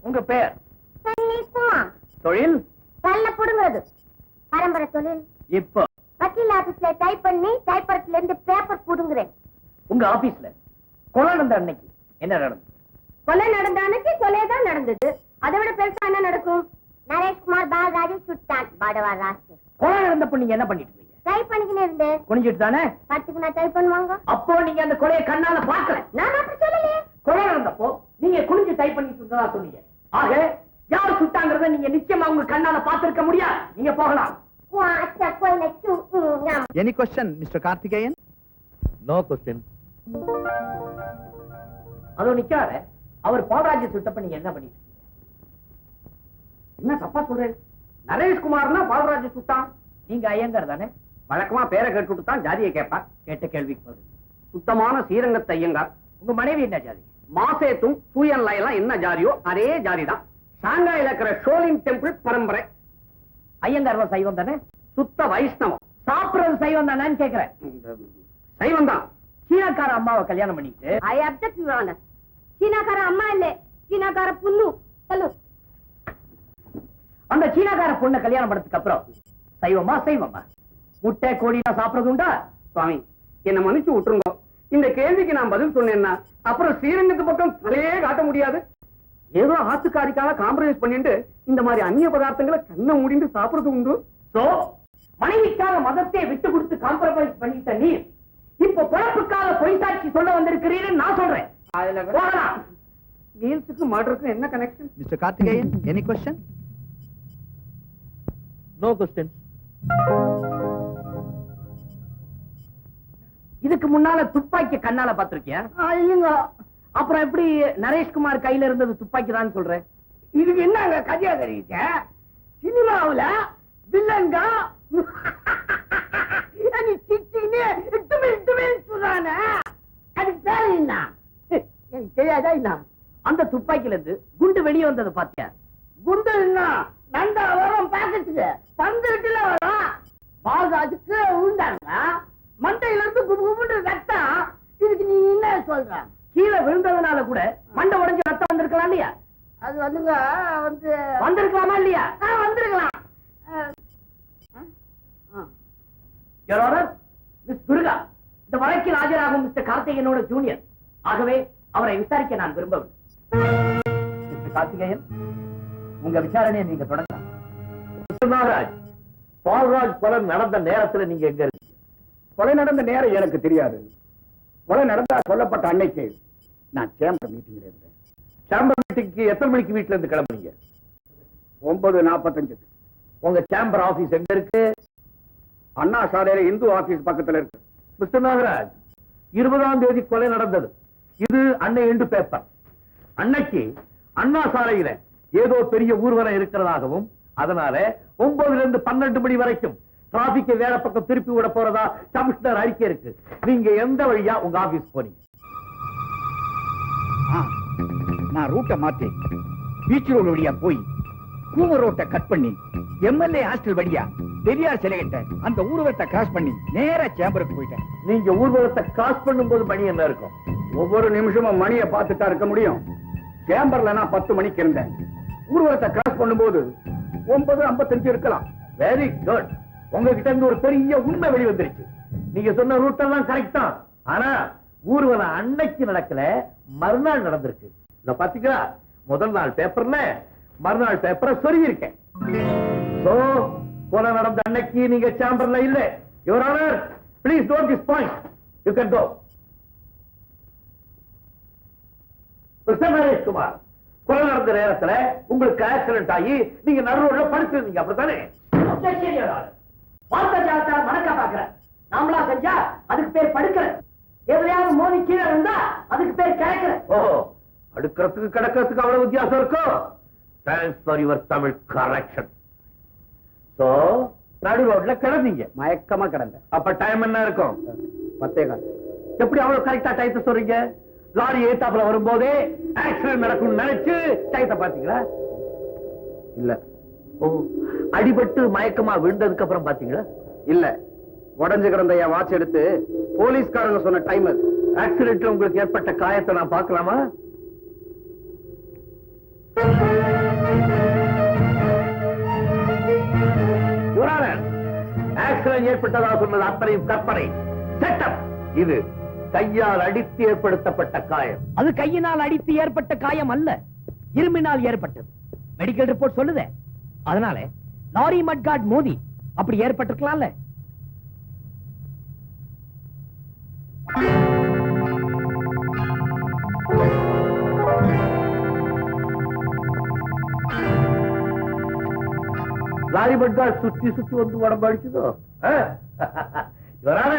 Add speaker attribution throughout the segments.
Speaker 1: உங்க பெயர்? தொழில்?
Speaker 2: கல்ல புடுங்கிறது பரம்பரை தொழில்.
Speaker 1: இப்போ
Speaker 2: வக்கீல் ஆபீஸ்ல டைப் பண்ணி டைப்பர்ல இருந்து பேப்பர் புடுங்குறேன்.
Speaker 1: உங்க ஆபீஸ்ல கொலை நடந்த அன்னைக்கு என்ன நடந்தது?
Speaker 2: கொலை நடந்த அன்னைக்கு கொலைதான் நடந்தது. அதை விட பெருசா என்ன நடக்கும்? நரேஷ்குமார் பாலராஜு சுட்டான் பாடவா ராசு.
Speaker 1: கொலை நடந்தப்ப நீங்க என்ன பண்ணிட்டு இருந்தீங்க?
Speaker 2: டைப் பண்ணிக்கினே இருந்தேன்.
Speaker 1: குனிஞ்சிட்டு தானே?
Speaker 2: பத்துக்கு நான் டைப் பண்ணுவாங்க.
Speaker 1: அப்போ நீங்க அந்த கொலையை கண்ணால பாக்கல?
Speaker 2: நான் அப்படி சொல்லலையே.
Speaker 1: கொலை நடந்தப்போ நீங்க குனிஞ்சு டைப் பண்ணிட்டு இருந்ததா சொன்னீங்க. ஆக யார் சுட்டாங்கிறத நீங்க நிச்சயமா உங்க கண்ணால பாத்திருக்க முடியாது. நீங்க போகலாம்.
Speaker 3: Any question, Mr. Karthikeyan?
Speaker 4: No question.
Speaker 1: அதோ நிக்கார அவர் பாலராஜ சுட்டப்ப நீங்க என்ன பண்ணிட்டு இருக்கீங்க? என்ன தப்பா சொல்றேன்? நரேஷ்குமார்னா பாலராஜ சுட்டான். நீங்க ஐயங்கார் தானே?
Speaker 5: வழக்கமா பேரை கேட்டுட்டு தான் ஜாதியை கேட்பா.
Speaker 1: கேட்ட கேள்விக்கு பதில்.
Speaker 5: சுத்தமான ஸ்ரீரங்கத்து ஐயங்கார்.
Speaker 1: உங்க மனைவி என்ன ஜாதி?
Speaker 5: மாசேத்தும் சூயன்ல எல்லாம் என்ன ஜாதியோ அதே ஜாதி தான். ஷாங்காயில இருக்கிற ஷோலின் டெம்பிள் பரம்பரை.
Speaker 1: ஐயங்கார் சைவம் தானே?
Speaker 5: சுத்த வைஷ்ணவம்.
Speaker 1: சாப்பிடுறது சைவம் தானேன்னு கேக்குறேன்.
Speaker 5: சைவம் தான்.
Speaker 1: சீனாக்கார அம்மாவை கல்யாணம் பண்ணிட்டு
Speaker 2: I object, Your Honor. சீனாக்கார அம்மா இல்ல, சீனாக்கார புண்ணு. சொல்லு.
Speaker 1: அந்த சீனாக்கார பொண்ணை கல்யாணம் பண்ணதுக்கு அப்புறம் சைவமா சைவமா? முட்டை கோழி சாப்பிடுறது உண்டா?
Speaker 5: சுவாமி என்ன மன்னிச்சு விட்டுருங்க. இந்த கேள்விக்கு நான் பதில் சொன்னேன்னா அப்புறம் ஸ்ரீரங்கத்து பக்கம் தலையே காட்ட முடியாது. ஏதோ ஆத்துக்காரிக்காக காம்ப்ரமைஸ் பண்ணிட்டு இந்த மாதிரி அந்நிய பதார்த்தங்களை கண்ணை மூடிட்டு சாப்பிடுறது உண்டு.
Speaker 1: சோ மனைவிக்காக மதத்தை விட்டு கொடுத்து காம்ப்ரமைஸ் பண்ணிட்ட நீ இப்ப பொழப்புக்காக பொய் சாட்சி சொல்ல வந்திருக்கிறீர்கள் நான் சொல்றேன்.
Speaker 5: மீல்ஸுக்கு மர்டருக்கும் என்ன connection?
Speaker 3: Mr. Karthikeyan, any question?
Speaker 4: No questions.
Speaker 1: இதுக்கு முன்னால துப்பாக்கி கண்ணால பாத்திருக்கியா? அப்புறம் எப்படி நரேஷ்குமார் கையில இருந்தது துப்பாக்கி தான் சொல்றேன்?
Speaker 5: இதுக்கு என்னங்க கதையா தெரியுங்க? சினிமாவுல வில்லங்க
Speaker 1: அந்த துப்பாக்கில இருந்து குண்டு வெளியே வந்தது பாத்தியா?
Speaker 5: குண்டு நண்டா வரும் பாக்கெட்டுக்கு பந்துட்டுல வரும். பால்ராஜுக்கு விழுந்தாங்க மண்டையில இருந்து குபுகுபுன்னு ரத்தம். இதுக்கு நீ என்ன சொல்ற?
Speaker 1: கீழே விழுந்ததுனால கூட மண்டை உடைஞ்சு ரத்தம் வந்திருக்கலாம் இல்லையா?
Speaker 5: அது வந்துங்க
Speaker 1: வந்திருக்கலாமா இல்லையா?
Speaker 5: வந்திருக்கலாம்.
Speaker 1: Your Honor, மிஸ் துர்கா இந்த வழக்கில் ஆஜராகும் மிஸ்டர் கார்த்திகேயனோட ஜூனியர். ஆகவே அவரை விசாரிக்க நான் விரும்பவில்லை. மிஸ்டர் கார்த்திகேயன், உங்க விசாரணையை நீங்க தொடங்கலாம்.
Speaker 4: நாகராஜ், பால்ராஜ் கொலை நடந்த நேரத்துல நீங்க எங்க இருக்கீங்க?
Speaker 6: கொலை நடந்த நேரம் எனக்கு தெரியாது. கொலை நடந்தா சொல்லப்பட்ட அன்னைக்கு நான் சேம்பர் மீட்டிங்ல இருந்தேன்.
Speaker 4: சேம்பர் மீட்டிங்க்கு எத்தனை மணிக்கு வீட்டுல இருந்து கிளம்புனீங்க?
Speaker 6: 9:45.
Speaker 4: உங்க சேம்பர் ஆபீஸ் எங்க இருக்கு?
Speaker 6: அண்ணா சாலையில இந்து ஆபீஸ் பக்கத்துல இருக்கு.
Speaker 4: மிஸ்டர் நாகராஜ், 20ஆம் தேதி கொலை நடந்தது. இது அன்னை எண்டு பேப்பர். அன்னைக்கு அண்ணா சாலையில ஏதோ பெரிய ஊர்வலம் இருக்கிறதாகவும் அதனால 9 to 12 மணி வரைக்கும் டிராபிக்கை வேற பக்கம் திருப்பி விட போறதா கமிஷனர் அறிக்கை இருக்கு. நீங்க எந்த வழியா உங்க ஆபீஸ் போனீங்க?
Speaker 6: நான் ரூட்டை மாத்தி பீச் ரோடு வழியா போய் கூவர் ரோட்டை கட் பண்ணி எம்எல்ஏ ஹாஸ்டல் வழியா பெரியார் சிலைகிட்ட அந்த ஊர்வலத்தை கிராஸ் பண்ணி நேரா சேம்பருக்கு போயிட்டேன்.
Speaker 4: நீங்க ஊர்வலத்தை கிராஸ் பண்ணும்போது மணி என்ன இருக்கும்?
Speaker 6: ஒவ்வொரு நிமிஷமும் மணியை பார்த்துட்டா இருக்க முடியும். சேம்பர்ல நான் 10 மணிக்கு இருந்தேன். ஊர்வலத்தை கிராஸ் பண்ணும்போது 9:55 இருக்கலாம்.
Speaker 4: Very good. உங்ககிட்ட இருந்து ஒரு பெரிய உண்மை வெளிவந்துருச்சு. நீங்க சொன்ன ரூட் எல்லாம் கரெக்ட் தான். ஆனா ஊர்வலம் அன்னைக்கு நடக்கல, மறுநாள் நடந்திருக்கு. இத பாத்தீங்களா? முதல் நாள் பேப்பர்ல மறுநாள் பேப்பரை சொருகி இருக்கேன். சோ கொலை நடந்த அன்னைக்கு நீங்க சேம்பர்ல இல்ல. Your honour, please note this point. You can go. Mister Nareshkumar, கொலை நடந்த நேரத்துல உங்களுக்கு ஆக்சிடென்ட் ஆகி நீங்க நடு ரோட்ல படுத்திருந்தீங்க, அப்படித்தானே?
Speaker 1: வார்த்தை ஜாலத்தை மணக்க பாக்குற நாமளா செஞ்சா அதுக்கு பேர் படுக்கிற. எதுலையாவது மோதி கீழே இருந்தா அதுக்கு பேர் கிடக்கிற.
Speaker 4: ஓ, அடுக்கிறதுக்கு கிடக்கிறதுக்கு அவ்வளவு வித்தியாசம் இருக்கும். Thanks for your Tamil correction. So நடு ரோட்ல கிடந்தீங்க,
Speaker 6: மயக்கமா கிடந்தேன்.
Speaker 4: அப்ப டைம் என்ன இருக்கும்?
Speaker 6: 10:15.
Speaker 4: எப்படி அவ்வளவு கரெக்டா டயத்தை சொல்றீங்க? லாரி ஏத்தாப்புல வரும்போதே ஆக்சிடென்ட் நடக்கும் நினைச்சு டயத்தை பாத்தீங்களா?
Speaker 6: இல்ல.
Speaker 4: ஓ, அடிபட்டு மயக்கமா விழுந்ததுக்கு அப்புறம் பாத்தீங்களா?
Speaker 6: இல்ல, உடஞ்சு கிடந்த என் வாட்ச் எடுத்து போலீஸ்காரங்க சொன்ன டைம் அது.
Speaker 4: ஆக்சிடென்ட்ல உங்களுக்கு ஏற்பட்ட காயத்தை நான் பார்க்கலாமா? ஆக்சிடென்ட் ஏற்பட்டதா சொன்னது அத்தனையும் கற்பனை, செட்டப். இது கையால் அடித்து ஏற்படுத்தப்பட்ட காயம்.
Speaker 1: அது கையினால் அடித்து ஏற்பட்ட காயம் அல்ல, இரும்பினால் ஏற்பட்டது. மெடிக்கல் ரிப்போர்ட் சொல்லுதே. அதனால லாரி மட்கார்ட் மோதி அப்படி ஏற்பட்டிருக்கலாம்ல.
Speaker 4: லாரி மட்கார்ட் சுத்தி சுத்தி வந்து உடம்பு அடிச்சதோ? இவரான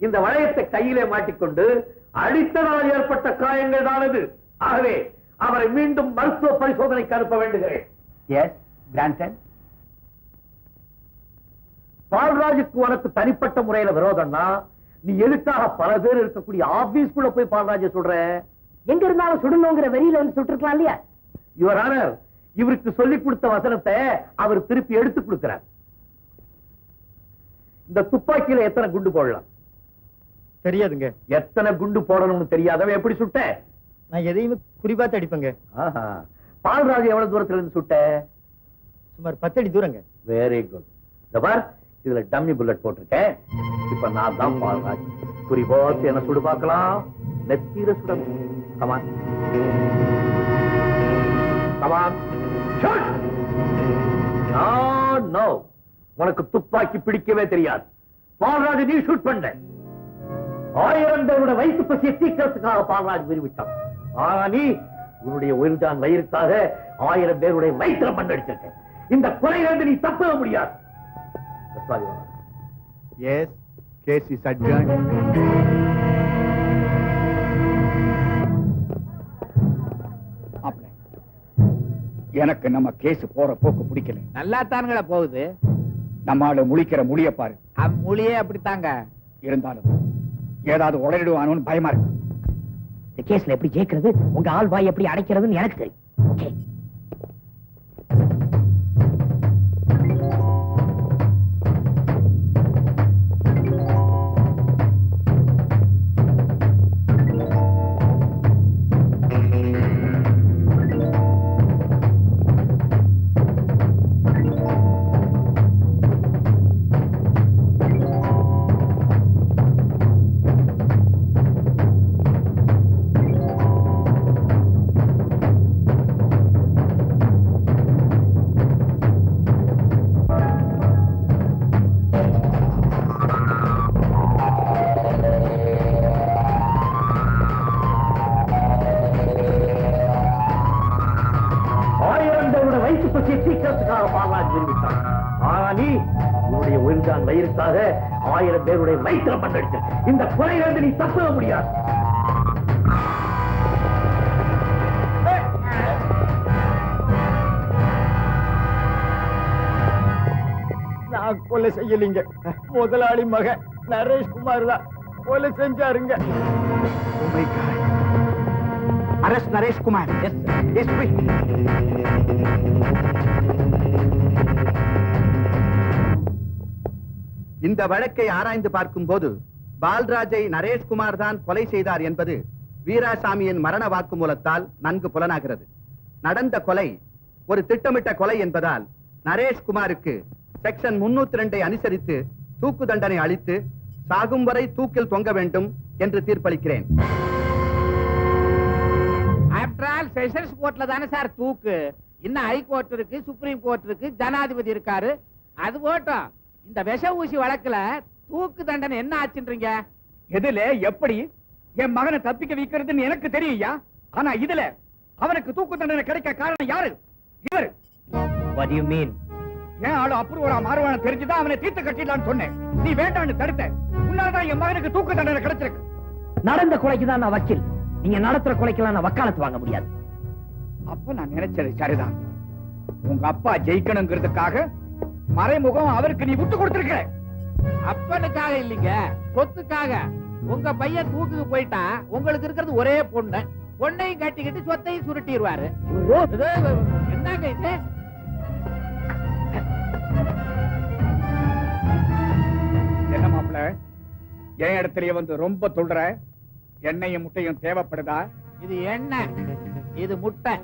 Speaker 4: இந்த வளையத்தை கையிலே மாட்டிக்கொண்டு அடித்ததால் ஏற்பட்ட காயங்கள் தானது. ஆகவே அவரை மீண்டும் மருத்துவ பரிசோதனைக்கு அனுப்ப வேண்டுகிறேன்.
Speaker 5: S, granted.
Speaker 4: பால்ராஜுக்கு உனக்கு தனிப்பட்ட முறையில விரோதம்னா நீ எதுக்காக பல பேர் இருக்கக்கூடிய ஆபீஸ்க்குள்ள போய் பால்ராஜ சொல்ற?
Speaker 1: எங்க இருந்தாலும் சுடணுங்கிற வெறியில வந்து சுட்டிருக்கலாம் இல்லையா?
Speaker 4: யுவர் ஆனர், இவருக்கு சொல்லிக் கொடுத்த வசனத்தை அவர் திருப்பி எடுத்து கொடுக்கிறார். இந்த துப்பாக்கியில எத்தனை குண்டு போடலாம்
Speaker 3: தெரியாதுங்க.
Speaker 4: எத்தனை குண்டு போடணும்னு தெரியாதவன் எப்படி சுட்ட?
Speaker 3: நான் எதையுமே குறிப்பாத்து அடிப்பேங்க.
Speaker 4: பால்ராஜ் எவ்வளவு தூரத்துல இருந்து சுட்ட?
Speaker 3: சுமார் 10 அடி தூரங்க.
Speaker 4: Very good. இந்த பார், இதுல டம்மி புல்லட் போட்டிருக்கேன். இப்ப நான் தான் பால்ராஜ். குறிபாத்து என்ன சுடு பார்க்கலாம். நெத்தியில சுட. Come on come on. நோ, உனக்கு துப்பாக்கி பிடிக்கவே தெரியாது. பால்ராஜ் நீ ஷூட் பண்ண. 1000 பேரோட வயிற்று பசியை தீக்கிறதுக்காக பால்ராஜ் விரும்பிட்டான். ஆனா நீ உன்னுடைய உயிர்தான் வயிறுக்காக 1000 பேருடைய வயிற்ற மண்ணடிச்சிருக்க. இந்த கொலையிலிருந்து நீ தப்ப முடியாது.
Speaker 3: Yes, case is adjourned.
Speaker 6: எனக்கு நம்ம கேஸ் போற போக்கு பிடிக்கல.
Speaker 5: நல்லா தானுங்களா போகுது.
Speaker 6: நம்மால முழிக்கிற முழிய பாரு.
Speaker 5: மொழியே அப்படித்தாங்க.
Speaker 6: இருந்தாலும் ஏதாவது உளறிடுவானு பயமா இருக்கு.
Speaker 1: இந்த கேஸ்ல எப்படி ஜெயிக்கிறது, உங்க ஆள் வாய் எப்படி அடைக்கிறதுன்னு எனக்கு தெரியும். ஓகே,
Speaker 4: வயிறுக்காக 1000 பேருடைய வயிற்ற மண்ணடிச்ச. இந்த கொலையிலிருந்து நீ தப்ப முடியாது.
Speaker 3: நான் கொலை செய்யலீங்க. முதலாளி மகன் நரேஷ்குமார் தான் கொலை செஞ்சாருங்க.
Speaker 6: அரஸ்ட் நரேஷ்குமார். எஸ்பி.
Speaker 3: இந்த வழக்கை ஆராய்ந்து பார்க்கும் போது பால்ராஜை நரேஷ்குமார் தான் கொலை செய்தார் என்பது வீராசாமியின் மரண வாக்குமூலத்தால் நன்கு புலனாகிறது. நடந்த கொலை ஒரு திட்டமிட்ட கொலை என்பதால் நரேஷ்குமாருக்கு செக்ஷன் 302 அனுசரித்து தூக்கு தண்டனை அளித்து சாகும் வரை தூக்கில் தொங்க வேண்டும் என்று தீர்ப்பளிக்கிறேன்.
Speaker 5: ஆஃப்டர் ஆல் செஷன்ஸ் கோர்ட்ல தானே சார் தூக்கு. இன்னும் ஹை கோர்ட் இருக்கு, சுப்ரீம் கோர்ட் இருக்கு, ஜனாதிபதி இருக்காரு. அது போட்டோம், இந்த விஷ ஊசி வழக்குல தூக்கு தண்டனை என்ன ஆச்சுன்றீங்க?
Speaker 6: எதுல எப்படி என் மகனை தப்பிக்க வைக்கிறதுன்னு எனக்கு தெரியுயா. ஆனா இதுல அவனுக்கு தூக்கு தண்டனை கிடைக்க காரணம் யாரு? இவரு.
Speaker 1: What do you mean?
Speaker 6: ஏன் ஆளு அப்ரூவரா மாறுவான தெரிஞ்சுதான் அவனை தீர்த்து கட்டிடலான்னு சொன்னேன். நீ வேண்டான்னு தடுத்த. உன்னால்தான் என் மகனுக்கு தூக்கு தண்டனை கிடைச்சிருக்கு.
Speaker 1: நடந்த கொலைக்கு தான் நான் வக்கீல். நீங்க நடத்துற கொலைக்கெல்லாம் நான் வக்காலத்து வாங்க முடியாது.
Speaker 6: அப்ப நான் நினைச்சது சரிதான். உங்க அப்பா ஜெயிக்கணுங்கிறதுக்காக மறைமுகம் அவருக்கு நீ விட்டு கொடுத்திருக்க.
Speaker 5: அப்பனுக்காக இல்லைங்க, சொத்துக்காக. உங்க பையன் தூக்குக்கு போயிட்டா உங்களுக்கு இருக்கிறது ஒரே பொண்ணு. பொண்ணையும் கட்டிக்கிட்டு சொத்தையும் சுருட்டிடுவாரு. என்னங்க இது?
Speaker 6: என்ன மாப்பிள்ள, என் இடத்துலயே வந்து ரொம்ப சொல்ற. எண்ணெயும் முட்டையும் தேவைப்படுதா?
Speaker 5: இது எண்ணெய், இது முட்டை.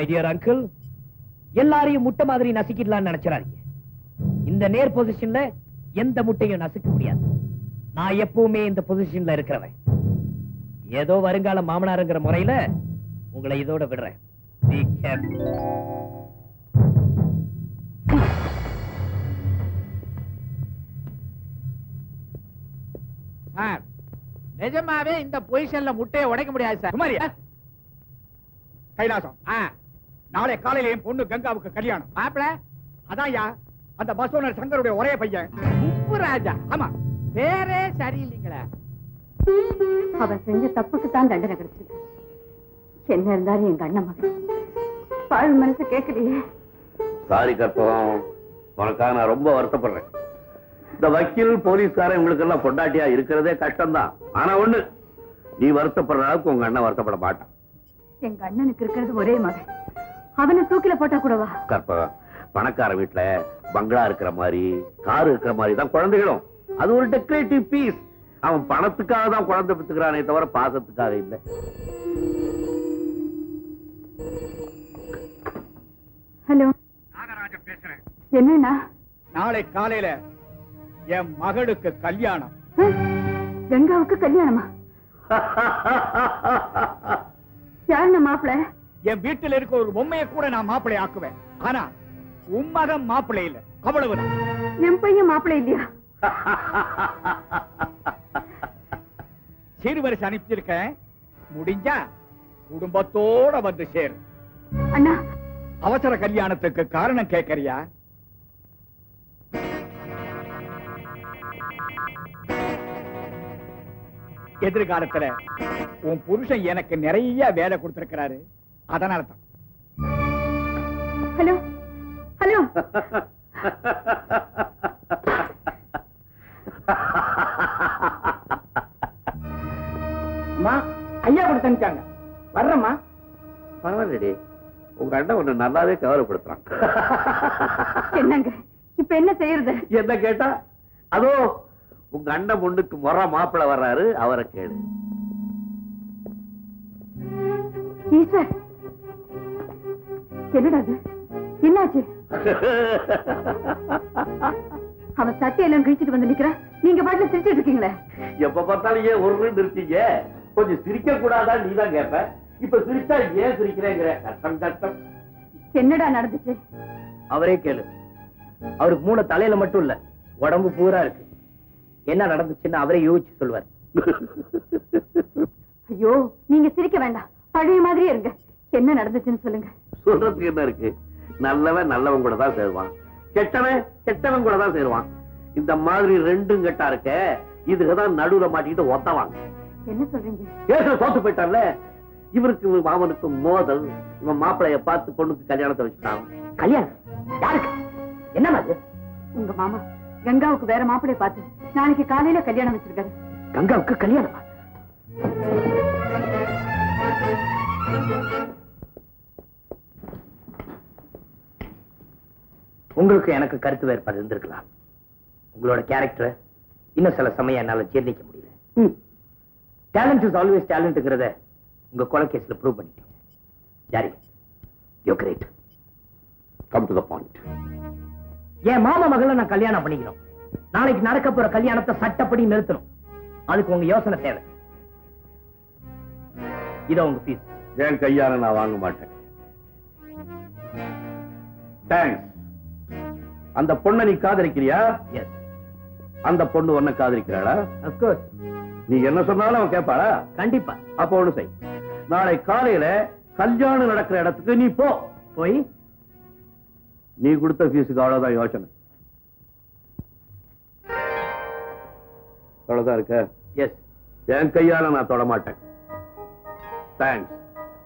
Speaker 1: மை டியர் அங்கிள், எல்லாரையும் முட்டை மாதிரி நசுக்கிடலாம்னு நினைச்சிடாதீங்க. இந்த நேர் பொசிஷன்ல எந்த முட்டையும் நசுக்க முடியாது. நான் எப்பவுமே இந்த பொசிஷன்ல இருக்கிறவன். ஏதோ வருங்கால மாமனாருங்கிற முறையில உங்களை இதோட விடுறேன். Be careful.
Speaker 6: சார், நிஜமாவே இந்த பொசிஷன்ல முட்டையை உடைக்க முடியாது சார். குமாரியா கைலாசம், நாளை காலையில என் பொண்ணு கங்காவுக்கு கல்யாணம். மாப்பிள அதான்யா அந்த பஸ் ஓனர் சங்கருடைய ஒரே பையன் உப்பு ராஜா. ஆமா, வேறே சரியில்லைங்களே.
Speaker 2: அவன் செஞ்ச தப்புக்கு தான் தண்டனை கிடைச்சது. என்ன இருந்தாலும் எங்க அண்ணன் மகன் பாழ் மனசு கேட்கலையே.
Speaker 4: சாரி கற்பகம், உனக்காக நான் ரொம்ப வருத்தப்படுறேன். இந்த வக்கீல் போலீஸ்காரன் உங்களுக்கு எல்லாம் பொண்டாட்டியா இருக்கிறதே கஷ்டம்தான். ஆனா ஒண்ணு, நீ வருத்தப்படுற அளவுக்கு உங்க அண்ணன் வருத்தப்பட மாட்டான்.
Speaker 2: எங்க அண்ணனுக்கு இருக்கிறது ஒரே மகன், அவனை தூக்கில போட்டா கூடவா?
Speaker 4: கற்பகம், பணக்கார வீட்டுல பங்களா இருக்கிற மாதிரி, கார் இருக்கிற மாதிரி தான் குழந்தைகளும். அது ஒரு டெக்கரேட்டிவ் பீஸ். அவன் பணத்துக்காக தான் குழந்தை பெற்றுக்கிறானே தவிர பாசத்துக்காக இல்லை.
Speaker 2: ஹலோ,
Speaker 6: நாகராஜன் பேசுறேன்.
Speaker 2: என்னன்னா?
Speaker 6: நாளை காலையில என் மகளுக்கு கல்யாணம்.
Speaker 2: கங்காவுக்கு கல்யாணமா? யாருண்ணா மாப்பிள்ள?
Speaker 6: என் வீட்டில் இருக்க ஒரு பொம்மையை கூட நான் மாப்பிள்ளை ஆக்குவேன். ஆனா உன் மகன் மாப்பிள்ளை இல்ல, அவ்வளவுதான்.
Speaker 2: என் பையன் மாப்பிள்ளை இல்லையா?
Speaker 6: சீர்வரிசை அனுப்பிச்சிருக்கேன். முடிஞ்சா குடும்பத்தோட வந்து சேரு.
Speaker 2: அண்ணா,
Speaker 6: அவசர கல்யாணத்துக்கு காரணம் கேட்கறியா? எதிர்காலத்துல உன் புருஷன் எனக்கு நிறைய வேலை கொடுத்திருக்கிறாரு, அதனாலதான்.
Speaker 2: ஹலோ ஹலோ,
Speaker 5: ஐயா கொடுத்து அனுப்பிச்சாங்க. வர்றம்மா.
Speaker 4: பரவாயில்லடி, உங்க அண்ணன் ஒண்ணு நல்லாவே கவலைப்படுத்துறான்.
Speaker 2: என்னங்க இப்ப என்ன செய்யறது?
Speaker 4: என்ன கேட்டா, அதோ உங்க அண்ணன் பொண்ணுக்கு முறை மாப்பிள்ள வர்றாரு, அவரை கேளு.
Speaker 2: ஈஸ்வர், என்னடா அது? என்னாச்சு? அவன் சட்டையெல்லாம் கிழிச்சிட்டு வந்து நிக்கிறான், நீங்க பாட்டுல சிரிச்சிட்டு இருக்கீங்களே.
Speaker 4: எப்ப பார்த்தாலும் ஏன் ஒரு நிறுத்தீங்க? கொஞ்சம் சிரிக்க கூடாதா? நீதான் கேப்ப. இப்ப சிரிச்சா ஏன் சிரிக்கிறேங்கிற. கஷ்டம் கஷ்டம்.
Speaker 2: என்னடா நடந்துச்சு?
Speaker 1: அவரே கேளு. அவருக்கு மூணு தலையில மட்டும் இல்ல, உடம்பு பூரா இருக்கு. என்ன நடந்துச்சுன்னு அவரே யோசிச்சு சொல்வார்.
Speaker 2: ஐயோ, நீங்க சிரிக்க வேண்டாம், பழைய மாதிரியே இருங்க. என்ன நடந்துச்சுன்னு சொல்லுங்க.
Speaker 4: சொல்றதுக்கு என்ன இருக்கு? நல்லவன் நல்லவன் கூட தான் சேருவான், கெட்டவன் கெட்டவன் கூட தான் சேருவான். இந்த மாதிரி ரெண்டும் கெட்டா இருக்க, இதுக்குதான் நடுவுல மாட்டிக்கிட்டு ஒத்தவாங்க.
Speaker 2: என்ன சொல்றீங்க?
Speaker 4: கேட்க தோத்து போயிட்டான்ல. இவருக்கு மாமனுக்கு மோதல். இவன் மாப்பிளைய பார்த்து பொண்ணுக்கு கல்யாணத்தை வச்சுட்டான்.
Speaker 1: கல்யாணம் யாருக்கு? என்ன அது?
Speaker 2: உங்க மாமா கங்காவுக்கு வேற மாப்பிளைய பார்த்து நாளைக்கு காலையில கல்யாணம் வச்சிருக்காரு.
Speaker 1: கங்காவுக்கு கல்யாணமா? உங்களுக்கு எனக்கு கருத்து வேறுபாடு இருந்திருக்கலாம். உங்களோட கேரக்டர் இன்னும் சில சமயம் என்னால ஜீர்ணிக்க முடியல. டேலண்ட் இஸ் ஆல்வேஸ் டேலண்ட்ங்கிறத உங்க கொலை கேஸ்ல ப்ரூவ் பண்ணிட்டீங்க. ஜாரி, you great.
Speaker 4: Come to the point.
Speaker 1: என் மாமா மகளை நான் கல்யாணம் பண்ணிக்கணும். நாளைக்கு நடக்க போற கல்யாணத்தை சட்டப்படி நிறுத்தணும். அதுக்கு உங்க யோசனை தேவை. இதோ உங்க பீஸ்.
Speaker 4: என் கையால நான் வாங்க மாட்டேன். தேங்க்ஸ். அந்த பொண்ணை நீ காதலிக்கிறியா?
Speaker 1: எஸ்.
Speaker 4: அந்த பொண்ணு உன்னை காதலிக்கிறாளா?
Speaker 1: Of course.
Speaker 4: நீ என்ன சொன்னாலும் அவன் கேட்பாளா?
Speaker 1: கண்டிப்பா.
Speaker 4: அப்ப ஒண்ணு செய். நாளை காலையில கல்யாணம் நடக்கிற இடத்துக்கு நீ போ.
Speaker 1: போய்
Speaker 4: நீ கொடுத்த ஃபீஸுக்கு அவ்வளவுதான் யோசனை. அவ்வளவுதான் இருக்க?
Speaker 1: எஸ்.
Speaker 4: என் கையால நான் தொட மாட்டேன். தேங்க்ஸ்.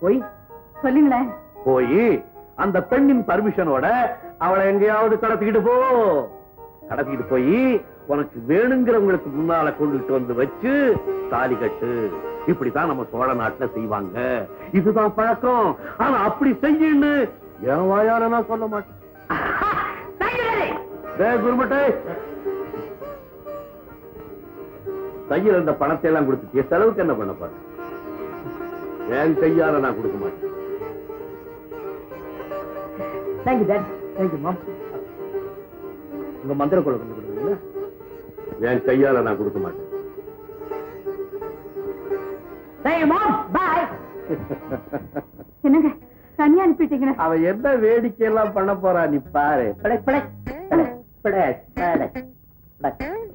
Speaker 1: போய்
Speaker 2: சொல்லுங்களேன்.
Speaker 4: போய் அந்த பெண்ணின் பர்மிஷனோட அவளை எங்கேயாவது கடத்திக்கிட்டு போ. கடத்திக்கிட்டு போய் உனக்கு வேணுங்கிறவங்களுக்கு முன்னால கொண்டுட்டு வந்து வச்சு தாலி கட்டு. இப்படித்தான் நம்ம சோழ நாட்டுல செய்வாங்க. இதுதான் பழக்கம். ஆனா அப்படி செய்யன்னு என் வாயால நான் சொல்ல மாட்டேன். குருமட்டை, கையில் இருந்த பணத்தை எல்லாம் கொடுத்துட்டு செலவுக்கு என்ன பண்ண பாரு. என் கையால நான் கொடுக்க மாட்டேன்.
Speaker 1: தேங்க்யூ டாட், தேங்க்யூ மாம்.
Speaker 4: உங்க மந்திர கொலை கொண்டு கொடுக்குறீங்களா? என் கையால நான் கொடுக்க மாட்டேன்.
Speaker 1: தேங்க்யூ மாம், பாய்.
Speaker 2: என்னங்க தனியா அனுப்பிட்டீங்க?
Speaker 4: அவ என்ன வேடிக்கை எல்லாம் பண்ண போறா நீ பாரு.
Speaker 1: படக் படக் படக் படக் படக் படக்.